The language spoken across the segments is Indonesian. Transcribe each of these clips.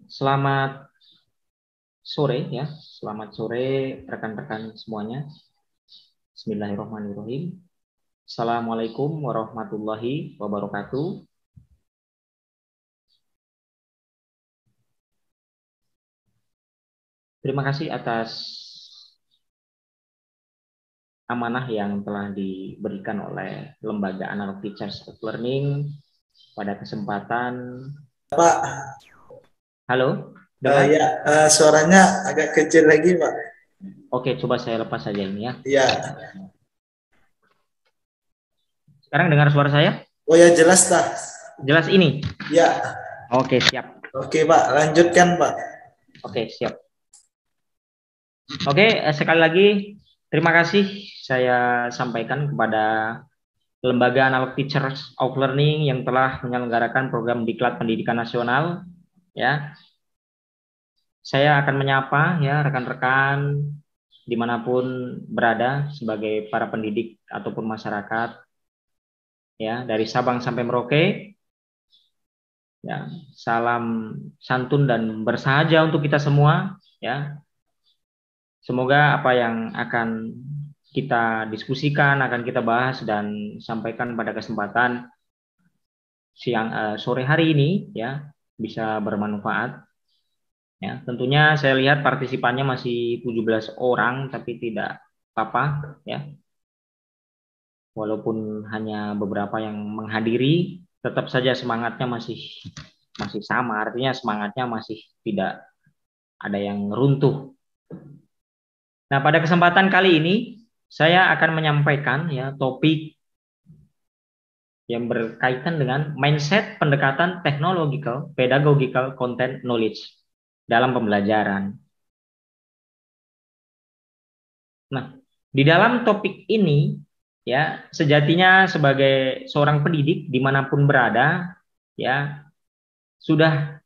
Selamat sore ya, selamat sore rekan-rekan semuanya. Bismillahirrahmanirrahim. Assalamualaikum warahmatullahi wabarakatuh. Terima kasih atas amanah yang telah diberikan oleh Lembaga Analog Teachers of Learning pada kesempatan. Pak, Halo, dengar? ya, suaranya agak kecil lagi, Pak. Oke, coba saya lepas saja ini ya. Ya, Sekarang dengar suara saya? oh ya jelas lah. Jelas ini? Ya, Oke, siap. oke Pak, lanjutkan Pak. Oke, siap. Oke, sekali lagi terima kasih saya sampaikan kepada Lembaga Analog Teachers of Learning yang telah menyelenggarakan program Diklat Pendidikan Nasional. Ya, saya akan menyapa ya rekan-rekan dimanapun berada sebagai para pendidik ataupun masyarakat ya dari Sabang sampai Merauke. Ya, salam santun dan bersahaja untuk kita semua. Ya, semoga apa yang akan kita diskusikan, akan kita bahas dan sampaikan pada kesempatan sore hari ini ya bisa bermanfaat. Ya, tentunya saya lihat partisipannya masih 17 orang tapi tidak apa-apa ya. Walaupun hanya beberapa yang menghadiri, tetap saja semangatnya masih sama, artinya semangatnya masih tidak ada yang runtuh. Nah, pada kesempatan kali ini saya akan menyampaikan ya topik yang berkaitan dengan mindset pendekatan technological, pedagogical content knowledge dalam pembelajaran. Nah, di dalam topik ini ya sejatinya sebagai seorang pendidik dimanapun berada ya sudah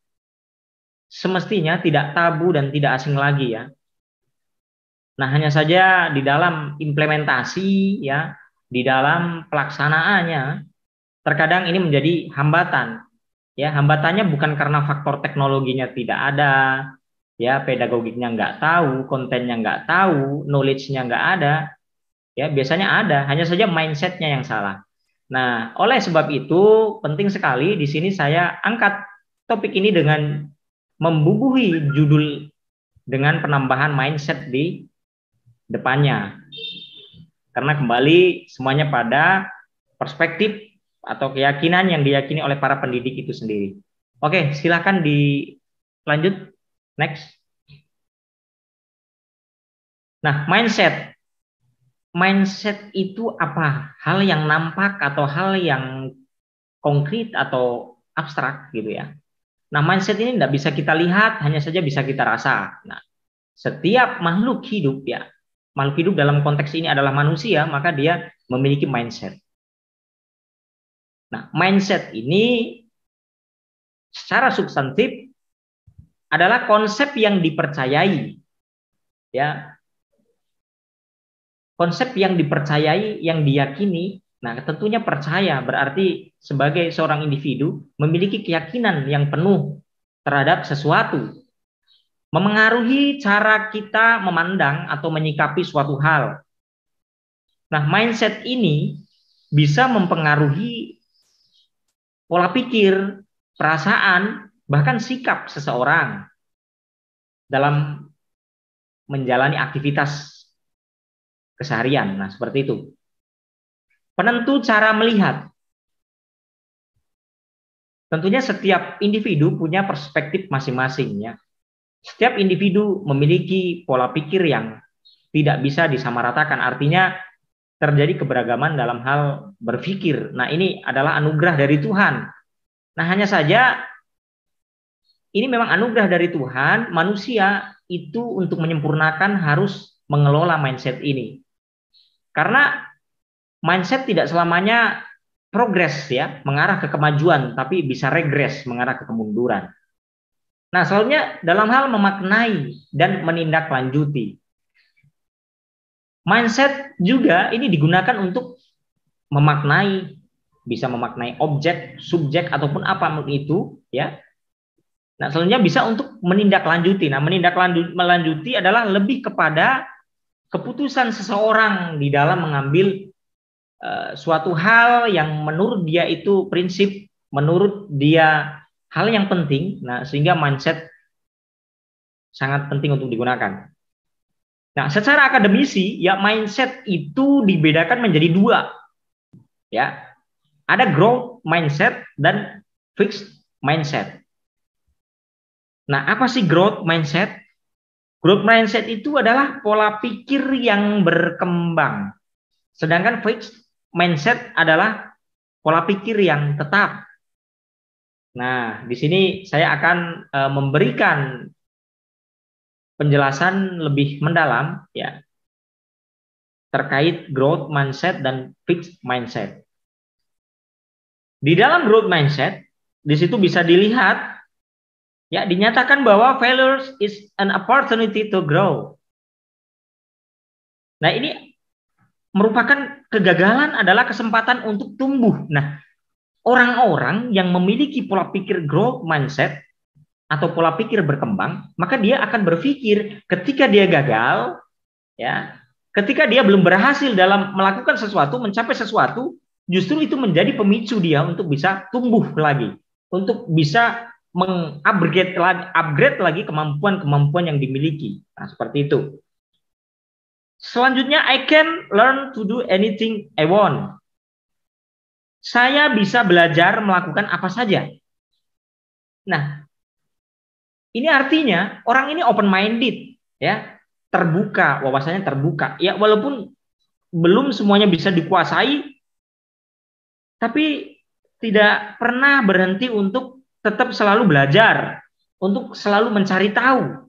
semestinya tidak tabu dan tidak asing lagi ya. Nah, hanya saja di dalam implementasi ya, di dalam pelaksanaannya terkadang ini menjadi hambatan. Ya, hambatannya bukan karena faktor teknologinya tidak ada, ya pedagogiknya nggak tahu, kontennya nggak tahu, knowledge-nya nggak ada, ya biasanya ada, hanya saja mindset-nya yang salah. Nah, oleh sebab itu penting sekali di sini saya angkat topik ini dengan membubuhi judul dengan penambahan mindset di depannya. Karena kembali semuanya pada perspektif atau keyakinan yang diyakini oleh para pendidik itu sendiri. Oke, silakan dilanjut. Next. Nah, mindset. Mindset itu apa? Hal yang nampak atau hal yang konkret atau abstrak gitu ya. Nah, mindset ini tidak bisa kita lihat, hanya saja bisa kita rasa. Nah, setiap makhluk hidup ya, makhluk hidup dalam konteks ini adalah manusia, maka dia memiliki mindset. Nah, mindset ini secara substantif adalah konsep yang dipercayai, ya, konsep yang dipercayai, yang diyakini. Nah, tentunya percaya berarti sebagai seorang individu memiliki keyakinan yang penuh terhadap sesuatu, memengaruhi cara kita memandang atau menyikapi suatu hal. Nah, mindset ini bisa mempengaruhi pola pikir, perasaan, bahkan sikap seseorang dalam menjalani aktivitas keseharian. Nah, seperti itu. Penentu cara melihat. Tentunya setiap individu punya perspektif masing-masing ya. Setiap individu memiliki pola pikir yang tidak bisa disamaratakan. Artinya terjadi keberagaman dalam hal berpikir. Nah, ini adalah anugerah dari Tuhan. Nah, hanya saja ini memang anugerah dari Tuhan, manusia itu untuk menyempurnakan harus mengelola mindset ini. Karena mindset tidak selamanya progres ya, mengarah ke kemajuan, tapi bisa regres, mengarah ke kemunduran. Nah, selanjutnya dalam hal memaknai dan menindaklanjuti. Mindset juga ini digunakan untuk memaknai, bisa memaknai objek, subjek ataupun apapun itu, ya. Nah, selanjutnya bisa untuk menindaklanjuti. Nah, menindaklanjuti adalah lebih kepada keputusan seseorang di dalam mengambil suatu hal yang menurut dia itu prinsip, menurut dia hal yang penting. Nah, sehingga mindset sangat penting untuk digunakan. Nah, secara akademisi ya mindset itu dibedakan menjadi dua. Ya, ada growth mindset dan fixed mindset. Nah, apa sih growth mindset? Growth mindset itu adalah pola pikir yang berkembang. Sedangkan fixed mindset adalah pola pikir yang tetap. Nah, di sini saya akan memberikan penjelasan lebih mendalam ya terkait growth mindset dan fixed mindset. Di dalam growth mindset, di situ bisa dilihat ya dinyatakan bahwa failure is an opportunity to grow. Nah, ini merupakan kegagalan adalah kesempatan untuk tumbuh. Nah, orang-orang yang memiliki pola pikir growth mindset atau pola pikir berkembang, maka dia akan berpikir ketika dia gagal, ya, ketika dia belum berhasil dalam melakukan sesuatu, mencapai sesuatu, justru itu menjadi pemicu dia untuk bisa tumbuh lagi, untuk bisa upgrade lagi kemampuan-kemampuan yang dimiliki. Nah, seperti itu. Selanjutnya, I can learn to do anything I want. Saya bisa belajar melakukan apa saja. Nah, ini artinya orang ini open minded, ya, terbuka, wawasannya terbuka. Ya, walaupun belum semuanya bisa dikuasai, tapi tidak pernah berhenti untuk tetap selalu belajar, untuk selalu mencari tahu.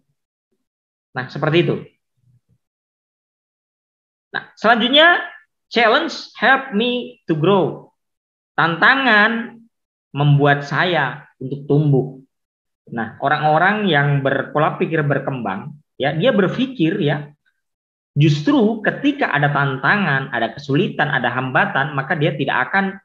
Nah, seperti itu. Nah, selanjutnya, challenge help me to grow. Tantangan membuat saya untuk tumbuh. Nah, orang-orang yang berpola pikir berkembang, ya, dia berpikir ya, justru ketika ada tantangan, ada kesulitan, ada hambatan, maka dia tidak akan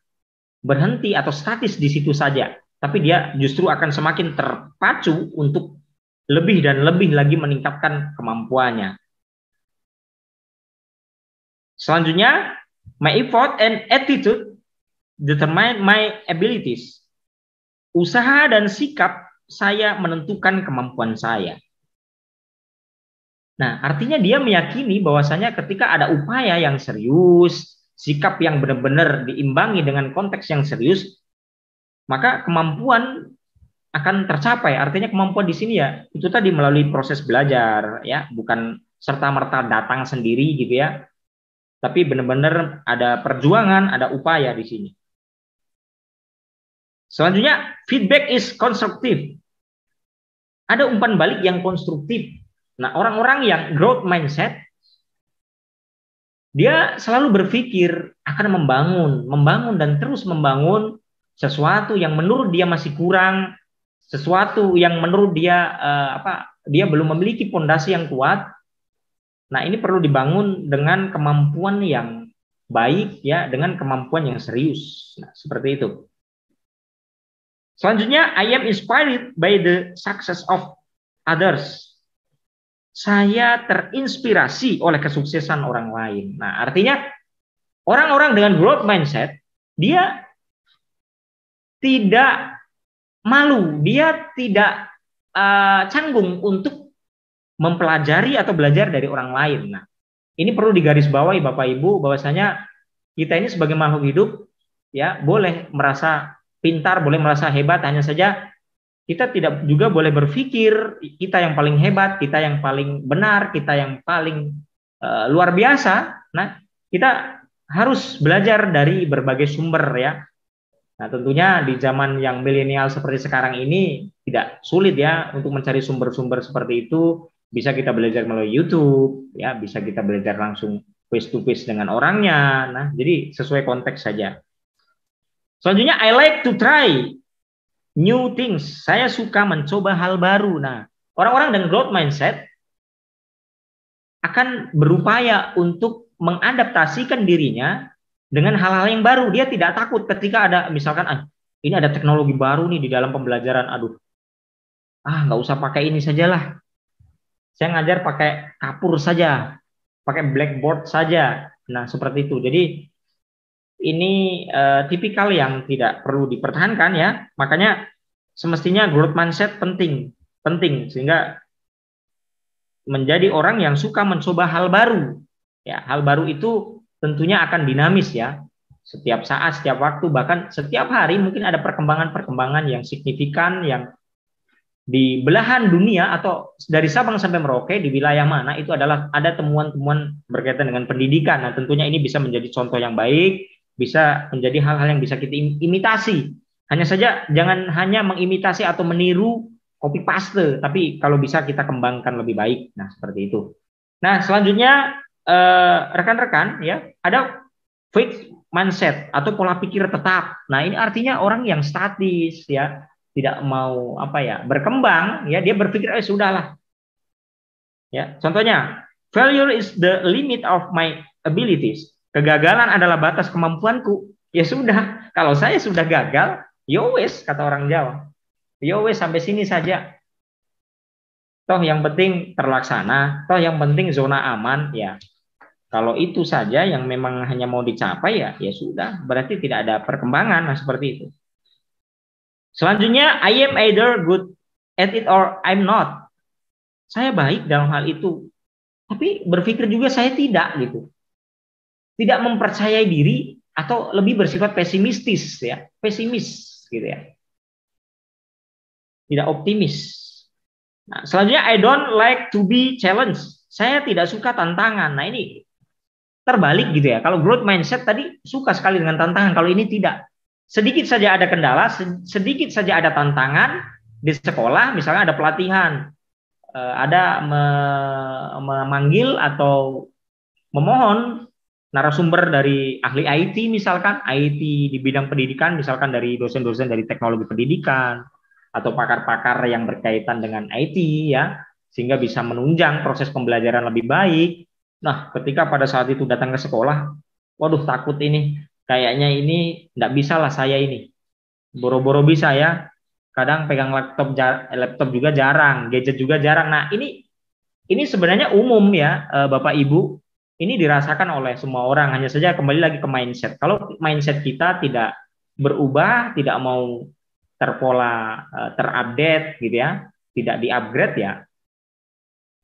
berhenti atau statis di situ saja, tapi dia justru akan semakin terpacu untuk lebih dan lebih lagi meningkatkan kemampuannya. Selanjutnya, my effort and attitude determine my abilities. Usaha dan sikap saya menentukan kemampuan saya. Nah, artinya dia meyakini bahwasanya ketika ada upaya yang serius, sikap yang benar-benar diimbangi dengan konteks yang serius, maka kemampuan akan tercapai. Artinya kemampuan di sini ya itu tadi melalui proses belajar ya, bukan serta-merta datang sendiri gitu ya. Tapi benar-benar ada perjuangan, ada upaya di sini. Selanjutnya, feedback is konstruktif. Ada umpan balik yang konstruktif. Nah, orang-orang yang growth mindset, dia selalu berpikir akan membangun dan terus membangun sesuatu yang menurut dia masih kurang, sesuatu yang menurut dia dia belum memiliki fondasi yang kuat. Nah, ini perlu dibangun dengan kemampuan yang baik ya, dengan kemampuan yang serius. Nah, seperti itu. Selanjutnya, I am inspired by the success of others. Saya terinspirasi oleh kesuksesan orang lain. Nah, artinya orang-orang dengan growth mindset, dia tidak malu, dia tidak canggung untuk mempelajari atau belajar dari orang lain. Nah, ini perlu digarisbawahi Bapak Ibu bahwasanya kita ini sebagai makhluk hidup ya boleh merasa pintar, boleh merasa hebat, hanya saja kita tidak juga boleh berpikir kita yang paling hebat, kita yang paling benar, kita yang paling luar biasa. Nah, kita harus belajar dari berbagai sumber ya. Nah, tentunya di zaman yang milenial seperti sekarang ini tidak sulit ya untuk mencari sumber-sumber seperti itu. Bisa kita belajar melalui YouTube, ya, bisa kita belajar langsung face to face dengan orangnya. Nah, jadi sesuai konteks saja. Selanjutnya, I like to try new things. Saya suka mencoba hal baru. Nah, orang-orang dengan growth mindset akan berupaya untuk mengadaptasikan dirinya dengan hal-hal yang baru. Dia tidak takut ketika ada misalkan ini ada teknologi baru nih di dalam pembelajaran. Aduh, nggak usah pakai ini sajalah. Saya ngajar pakai kapur saja, pakai blackboard saja. Nah, seperti itu. Jadi ini tipikal yang tidak perlu dipertahankan ya. Makanya semestinya growth mindset penting, penting sehingga menjadi orang yang suka mencoba hal baru. Ya, hal baru itu tentunya akan dinamis ya. Setiap saat, setiap waktu, bahkan setiap hari mungkin ada perkembangan-perkembangan yang signifikan yang di belahan dunia atau dari Sabang sampai Merauke di wilayah mana itu adalah ada temuan-temuan berkaitan dengan pendidikan. Nah, tentunya ini bisa menjadi contoh yang baik, bisa menjadi hal-hal yang bisa kita imitasi. Hanya saja jangan hanya mengimitasi atau meniru copy paste, tapi kalau bisa kita kembangkan lebih baik. Nah, seperti itu. Nah, selanjutnya rekan-rekan ya, ada fixed mindset atau pola pikir tetap. Nah, ini artinya orang yang statis ya, tidak mau berkembang ya, dia berpikir sudahlah ya. Contohnya, failure is the limit of my abilities. Kegagalan adalah batas kemampuanku. Ya sudah, kalau saya sudah gagal, yo wes kata orang Jawa. Yo wes sampai sini saja. Toh yang penting terlaksana, toh yang penting zona aman ya. Kalau itu saja yang memang hanya mau dicapai ya, ya sudah, berarti tidak ada perkembangan. Nah, seperti itu. Selanjutnya, I am either good at it or I'm not. Saya baik dalam hal itu, tapi berpikir juga saya tidak gitu. Tidak mempercayai diri atau lebih bersifat pesimistis ya, pesimis gitu ya. Tidak optimis. Nah, selanjutnya I don't like to be challenged. Saya tidak suka tantangan. Nah, ini terbalik gitu ya. Kalau growth mindset tadi suka sekali dengan tantangan, kalau ini tidak. Sedikit saja ada kendala, sedikit saja ada tantangan di sekolah, misalnya ada pelatihan, ada memanggil atau memohon narasumber dari ahli IT misalkan, IT di bidang pendidikan, misalkan dari dosen-dosen dari teknologi pendidikan, atau pakar-pakar yang berkaitan dengan IT ya, sehingga bisa menunjang proses pembelajaran lebih baik. Nah, ketika pada saat itu datang ke sekolah, waduh takut ini, kayaknya ini nggak bisa lah saya ini. Boro-boro bisa ya. Kadang pegang laptop juga jarang, gadget juga jarang. Nah, ini sebenarnya umum ya, Bapak Ibu. Ini dirasakan oleh semua orang. Hanya saja kembali lagi ke mindset. Kalau mindset kita tidak berubah, tidak mau terpola, terupdate gitu ya, tidak diupgrade ya,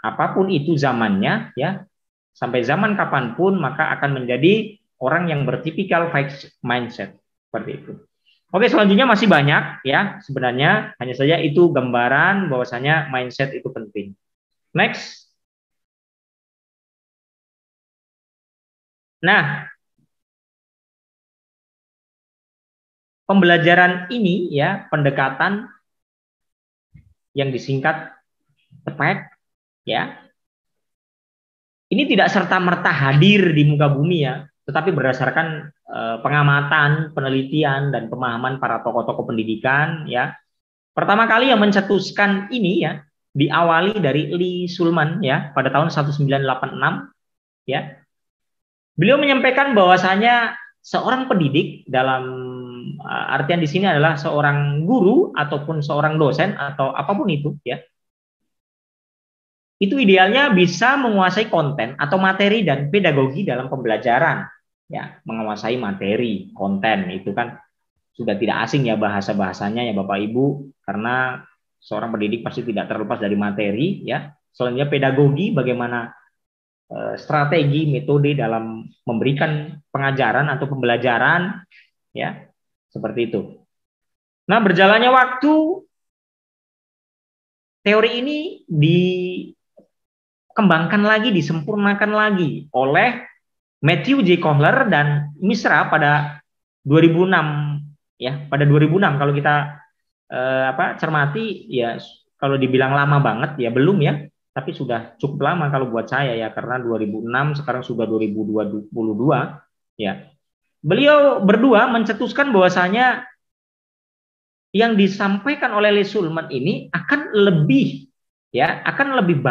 apapun itu zamannya ya, sampai zaman kapanpun maka akan menjadi orang yang bertipikal fixed mindset seperti itu. Oke, selanjutnya masih banyak ya sebenarnya, hanya saja itu gambaran bahwasanya mindset itu penting. Next. Nah, pembelajaran ini ya, pendekatan yang disingkat TEPEK ya, ini tidak serta-merta hadir di muka bumi ya, tetapi berdasarkan pengamatan, penelitian, dan pemahaman para tokoh-tokoh pendidikan ya. Pertama kali yang mencetuskan ini ya, diawali dari Lee Sulman ya, pada tahun 1986 ya. Beliau menyampaikan bahwasanya seorang pendidik dalam artian di sini adalah seorang guru ataupun seorang dosen atau apapun itu ya. Itu idealnya bisa menguasai konten atau materi dan pedagogi dalam pembelajaran. Ya, menguasai materi, konten itu kan sudah tidak asing ya bahasa-bahasanya ya Bapak Ibu, karena seorang pendidik pasti tidak terlepas dari materi ya. Selanjutnya pedagogi, bagaimana strategi, metode dalam memberikan pengajaran atau pembelajaran ya, seperti itu. Nah, berjalannya waktu, teori ini dikembangkan lagi, disempurnakan lagi oleh Matthew J. Kohler dan Misra pada 2006 ya, pada 2006 kalau kita cermati ya, kalau dibilang lama banget ya belum ya, tapi sudah cukup lama kalau buat saya ya, karena 2006 sekarang sudah 2022 ya. Beliau berdua mencetuskan bahwasanya yang disampaikan oleh Lee Sulman ini akan lebih ya, akan lebih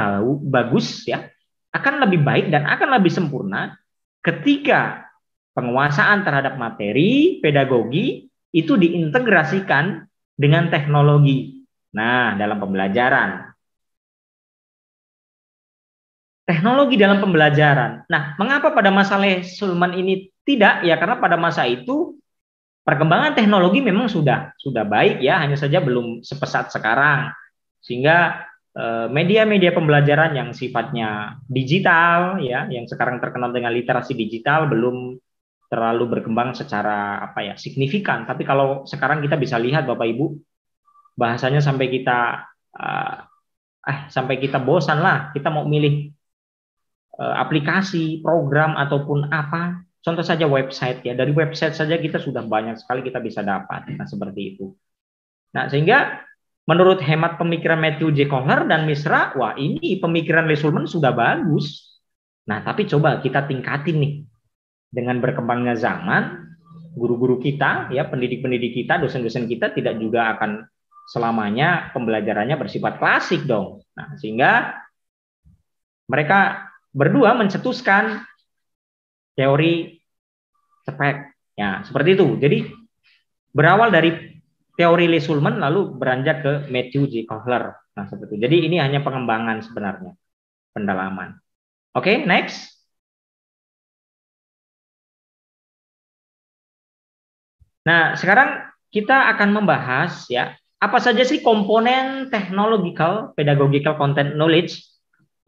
bagus ya, akan lebih baik dan akan lebih sempurna ketika penguasaan terhadap materi, pedagogi itu diintegrasikan dengan teknologi. Nah, dalam pembelajaran. Teknologi dalam pembelajaran. Nah, mengapa pada masa Sulman ini tidak? Ya, karena pada masa itu perkembangan teknologi memang sudah baik ya, hanya saja belum sepesat sekarang. Sehingga media-media pembelajaran yang sifatnya digital ya, yang sekarang terkenal dengan literasi digital belum terlalu berkembang secara apa ya, signifikan. Tapi kalau sekarang kita bisa lihat Bapak Ibu, bahasanya sampai kita bosan lah, kita mau milih aplikasi, program ataupun apa. Contoh saja website ya. Dari website saja kita sudah banyak sekali kita bisa dapat. Nah, seperti itu. Nah, sehingga menurut hemat pemikiran Matthew J. Kohler dan Misra, wah ini pemikiran Lee Shulman sudah bagus. Nah, tapi coba kita tingkatin nih. Dengan berkembangnya zaman, guru-guru kita, ya pendidik-pendidik kita, dosen-dosen kita tidak juga akan selamanya pembelajarannya bersifat klasik dong. Nah, sehingga mereka berdua mencetuskan teori spek. Ya, seperti itu. Jadi berawal dari teori Lee Shulman lalu beranjak ke Matthew J. Kohler. Nah, seperti itu. Jadi ini hanya pengembangan sebenarnya, pendalaman. Oke, next. Nah, sekarang kita akan membahas ya, apa saja sih komponen technological pedagogical content knowledge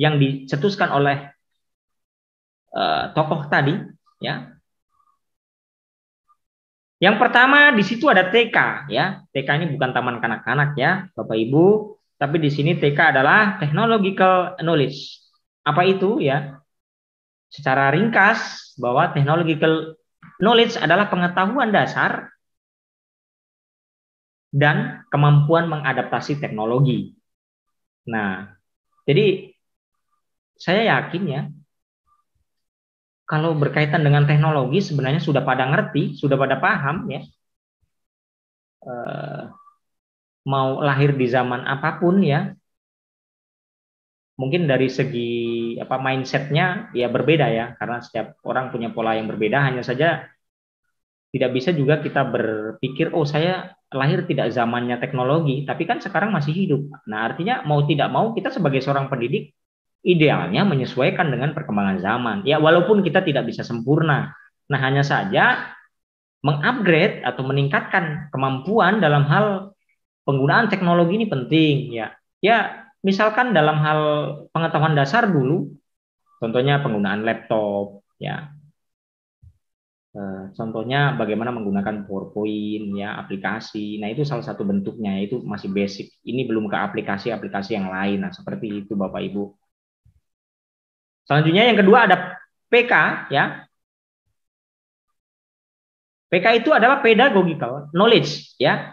yang dicetuskan oleh tokoh tadi ya. Yang pertama di situ ada TK ya. TK ini bukan taman kanak-kanak ya, Bapak Ibu, tapi di sini TK adalah technological knowledge. Apa itu ya? Secara ringkas bahwa technological knowledge adalah pengetahuan dasar dan kemampuan mengadaptasi teknologi. Nah, jadi saya yakin ya, kalau berkaitan dengan teknologi sebenarnya sudah pada ngerti, sudah pada paham ya. Mau lahir di zaman apapun ya, mungkin dari segi apa mindsetnya ya berbeda ya, karena setiap orang punya pola yang berbeda. Hanya saja tidak bisa juga kita berpikir, oh saya lahir tidak zamannya teknologi, tapi kan sekarang masih hidup. Nah, artinya mau tidak mau kita sebagai seorang pendidik idealnya menyesuaikan dengan perkembangan zaman. Ya, walaupun kita tidak bisa sempurna. Nah, hanya saja mengupgrade atau meningkatkan kemampuan dalam hal penggunaan teknologi ini penting ya. Ya, misalkan dalam hal pengetahuan dasar dulu, contohnya penggunaan laptop ya. Contohnya bagaimana menggunakan PowerPoint ya, aplikasi. Nah, itu salah satu bentuknya, itu masih basic. Ini belum ke aplikasi-aplikasi yang lain. Nah, seperti itu Bapak Ibu. Selanjutnya yang kedua ada PK ya. PK itu adalah pedagogical knowledge ya.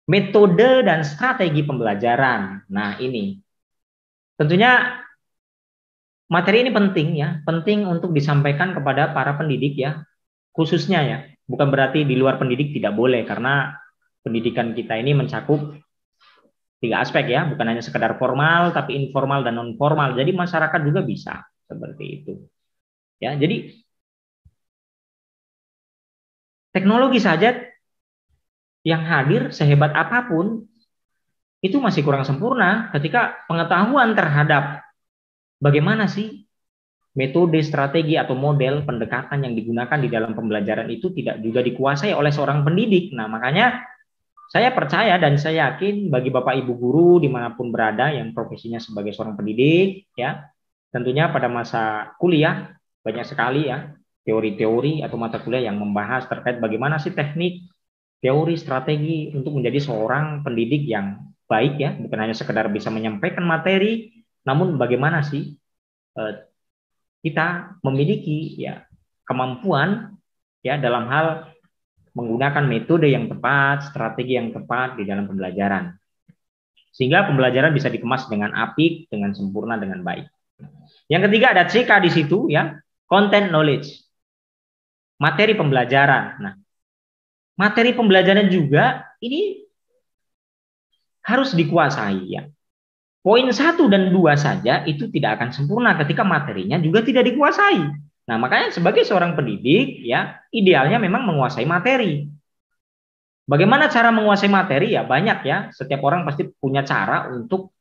Metode dan strategi pembelajaran. Nah, ini tentunya materi ini penting ya, penting untuk disampaikan kepada para pendidik ya, khususnya ya. Bukan berarti di luar pendidik tidak boleh, karena pendidikan kita ini mencakup 3 aspek ya, bukan hanya sekedar formal, tapi informal dan non formal. Jadi masyarakat juga bisa seperti itu. Ya, jadi teknologi saja yang hadir sehebat apapun itu masih kurang sempurna ketika pengetahuan terhadap bagaimana sih metode, strategi, atau model pendekatan yang digunakan di dalam pembelajaran itu tidak juga dikuasai oleh seorang pendidik. Nah, makanya saya percaya dan saya yakin bagi Bapak Ibu guru dimanapun berada yang profesinya sebagai seorang pendidik, ya tentunya pada masa kuliah banyak sekali ya teori-teori atau mata kuliah yang membahas terkait bagaimana sih teknik, teori, strategi untuk menjadi seorang pendidik yang baik ya, bukan hanya sekedar bisa menyampaikan materi, namun bagaimana sih kita memiliki ya kemampuan ya dalam hal menggunakan metode yang tepat, strategi yang tepat di dalam pembelajaran. Sehingga pembelajaran bisa dikemas dengan apik, dengan sempurna, dengan baik. Yang ketiga ada CK di situ ya, content knowledge. Materi pembelajaran. Nah, materi pembelajaran juga ini harus dikuasai ya. Poin 1 dan 2 saja itu tidak akan sempurna ketika materinya juga tidak dikuasai. Nah, makanya sebagai seorang pendidik ya, idealnya memang menguasai materi. Bagaimana cara menguasai materi? Ya banyak ya. Setiap orang pasti punya cara untuk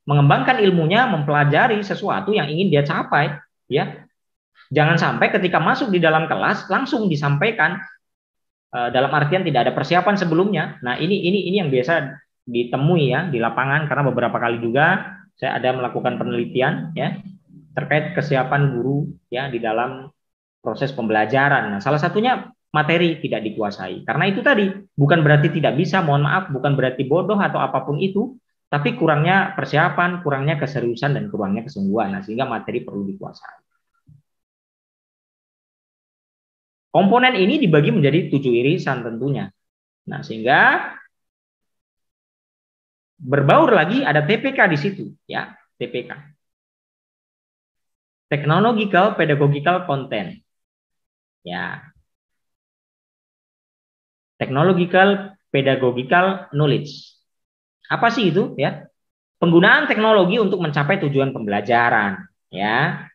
mengembangkan ilmunya, mempelajari sesuatu yang ingin dia capai. Ya, jangan sampai ketika masuk di dalam kelas langsung disampaikan dalam artian tidak ada persiapan sebelumnya. Nah ini yang biasa ditemui ya di lapangan, karena beberapa kali juga saya ada melakukan penelitian ya terkait kesiapan guru ya di dalam proses pembelajaran. Nah, salah satunya materi tidak dikuasai. Karena itu tadi, bukan berarti tidak bisa, mohon maaf, bukan berarti bodoh atau apapun itu, tapi kurangnya persiapan, kurangnya keseriusan, dan kurangnya kesungguhan. Nah, sehingga materi perlu dikuasai. Komponen ini dibagi menjadi 7 irisan tentunya. Nah, sehingga berbaur lagi ada TPK di situ, ya, TPK. Technological Pedagogical Content. Ya, technological pedagogical knowledge. Apa sih itu ya? Penggunaan teknologi untuk mencapai tujuan pembelajaran ya.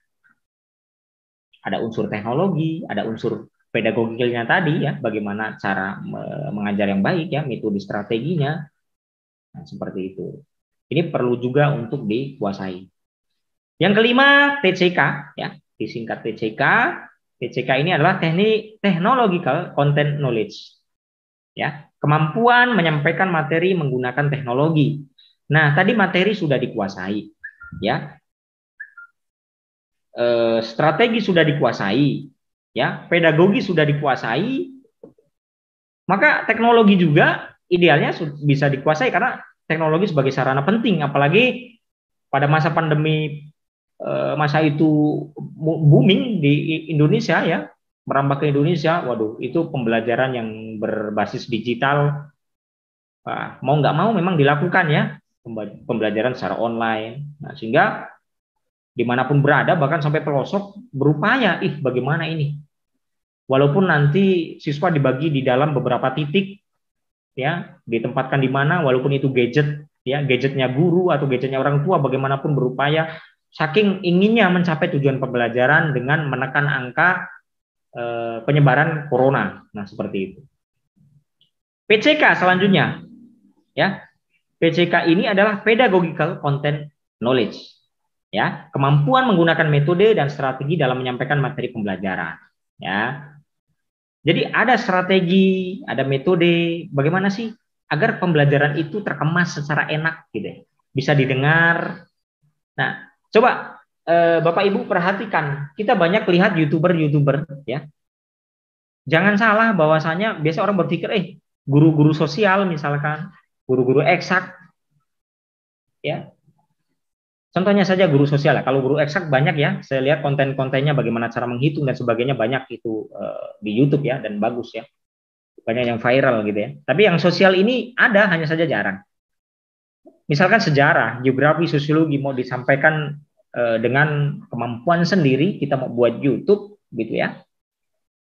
Ada unsur teknologi, ada unsur pedagogiknya tadi ya, bagaimana cara mengajar yang baik ya, metode strateginya. Nah, seperti itu. Ini perlu juga untuk dikuasai. Yang kelima TCK ya, disingkat TCK. TCK ini adalah technological content knowledge. Ya, kemampuan menyampaikan materi menggunakan teknologi. Nah, tadi materi sudah dikuasai, ya. Strategi sudah dikuasai, ya. Pedagogi sudah dikuasai. Maka teknologi juga idealnya bisa dikuasai karena teknologi sebagai sarana penting, apalagi pada masa pandemi, masa itu booming di Indonesia ya. Merambah ke Indonesia, waduh, itu pembelajaran yang berbasis digital, mau nggak mau memang dilakukan ya, pembelajaran secara online. Nah, sehingga dimanapun berada, bahkan sampai pelosok, berupaya, bagaimana ini? Walaupun nanti siswa dibagi di dalam beberapa titik, ya, ditempatkan di mana, walaupun itu gadget, ya, gadgetnya guru atau gadgetnya orang tua, bagaimanapun berupaya, saking inginnya mencapai tujuan pembelajaran dengan menekan angka penyebaran corona. Nah, seperti itu. PCK selanjutnya, ya. PCK ini adalah pedagogical content knowledge, ya, kemampuan menggunakan metode dan strategi dalam menyampaikan materi pembelajaran, ya. Jadi ada strategi, ada metode, bagaimana sih agar pembelajaran itu terkemas secara enak gitu ya, bisa didengar. Nah, coba Bapak Ibu perhatikan, kita banyak lihat YouTuber ya. Jangan salah bahwasanya biasa orang berpikir guru-guru sosial misalkan, guru-guru eksak ya. Contohnya saja guru sosial ya. Kalau guru eksak banyak ya, saya lihat konten-kontennya bagaimana cara menghitung dan sebagainya banyak itu di YouTube ya, dan bagus ya. Banyak yang viral gitu ya. Tapi yang sosial ini ada, hanya saja jarang. Misalkan sejarah, geografi, sosiologi mau disampaikan dengan kemampuan sendiri, kita mau buat YouTube gitu ya.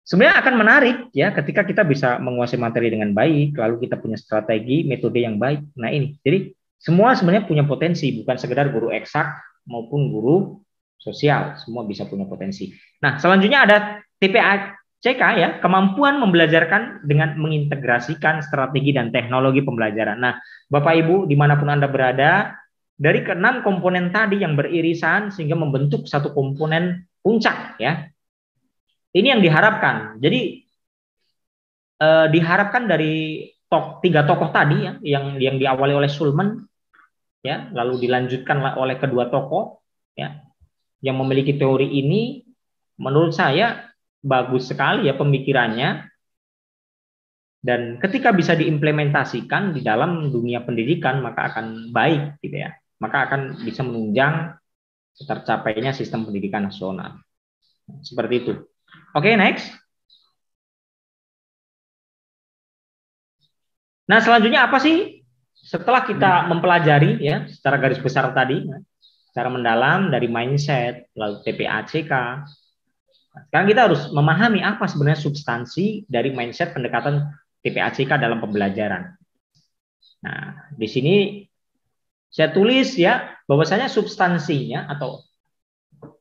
Sebenarnya akan menarik ya ketika kita bisa menguasai materi dengan baik, lalu kita punya strategi, metode yang baik. Nah ini, jadi semua sebenarnya punya potensi, bukan sekedar guru eksak maupun guru sosial, semua bisa punya potensi. Nah selanjutnya ada TPACK ya, kemampuan membelajarkan dengan mengintegrasikan strategi dan teknologi pembelajaran. Nah Bapak Ibu dimanapun Anda berada, dari ke-6 komponen tadi yang beririsan sehingga membentuk satu komponen puncak ya. Ini yang diharapkan. Jadi diharapkan dari 3 tokoh tadi ya, yang diawali oleh Sulman ya, lalu dilanjutkan oleh kedua tokoh ya, yang memiliki teori ini, menurut saya bagus sekali ya pemikirannya, dan ketika bisa diimplementasikan di dalam dunia pendidikan maka akan baik gitu ya, maka akan bisa menunjang tercapainya sistem pendidikan nasional. Seperti itu. Oke, next. Nah, selanjutnya apa sih? Setelah kita mempelajari ya secara garis besar tadi, secara mendalam dari mindset, lalu TPACK. Sekarang kita harus memahami apa sebenarnya substansi dari mindset pendekatan TPACK dalam pembelajaran. Nah, di sini saya tulis ya bahwasanya substansinya atau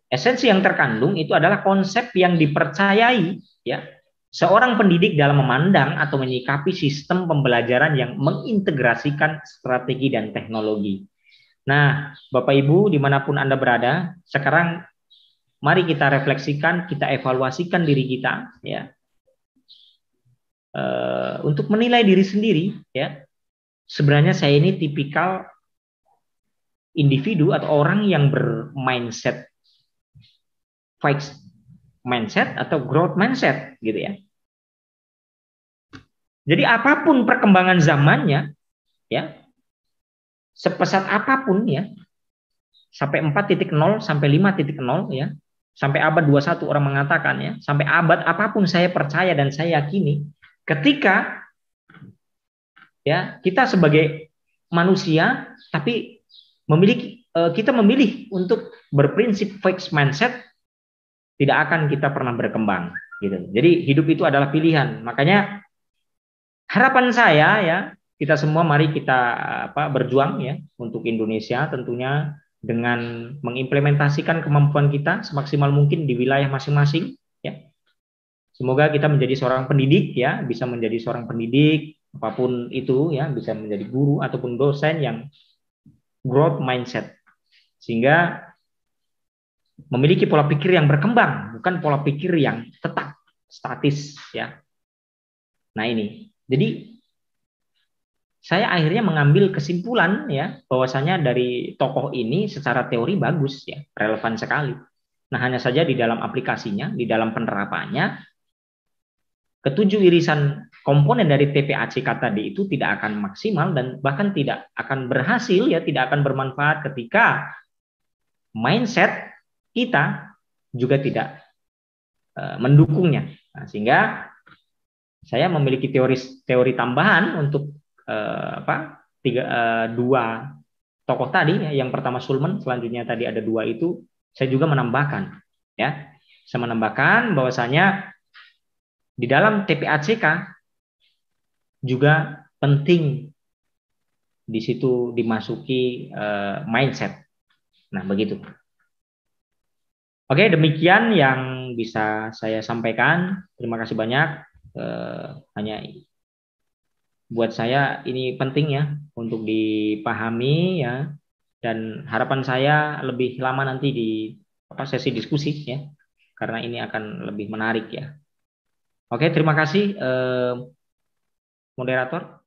esensi yang terkandung itu adalah konsep yang dipercayai ya seorang pendidik dalam memandang atau menyikapi sistem pembelajaran yang mengintegrasikan strategi dan teknologi. Nah, Bapak Ibu, dimanapun Anda berada, sekarang mari kita refleksikan, kita evaluasikan diri kita, ya, untuk menilai diri sendiri, ya. Sebenarnya saya ini tipikal individu atau orang yang bermindset fixed mindset atau growth mindset, gitu ya. Jadi apapun perkembangan zamannya, ya, sepesat apapun ya, sampai 4.0 sampai 5.0 ya, sampai abad 21 orang mengatakan ya, sampai abad apapun saya percaya dan saya yakini, ketika ya kita sebagai manusia tapi kita memilih untuk berprinsip fixed mindset, tidak akan kita pernah berkembang gitu. Jadi hidup itu adalah pilihan. Makanya harapan saya ya, kita semua mari kita berjuang ya untuk Indonesia tentunya dengan mengimplementasikan kemampuan kita semaksimal mungkin di wilayah masing-masing ya. Semoga kita menjadi seorang pendidik ya, bisa menjadi seorang pendidik apapun itu ya, bisa menjadi guru ataupun dosen yang growth mindset sehingga memiliki pola pikir yang berkembang, bukan pola pikir yang tetap statis ya. Nah ini. Jadi saya akhirnya mengambil kesimpulan ya bahwasanya dari tokoh ini secara teori bagus ya, relevan sekali. Nah, hanya saja di dalam aplikasinya, di dalam penerapannya, ketujuh irisan komponen dari TPACK tadi itu tidak akan maksimal dan bahkan tidak akan berhasil ya, tidak akan bermanfaat ketika mindset kita juga tidak mendukungnya. Nah, sehingga saya memiliki teori tambahan untuk dua tokoh tadi ya. Yang pertama Sulman, selanjutnya tadi ada dua itu, saya juga menambahkan ya. Saya menambahkan bahwasanya di dalam TPACK juga penting di situ dimasuki mindset. Nah, begitu. Oke, demikian yang bisa saya sampaikan. Terima kasih banyak. Hanya buat saya ini penting ya untuk dipahami ya, dan harapan saya lebih lama nanti di sesi diskusi ya, karena ini akan lebih menarik ya. Oke, terima kasih moderator.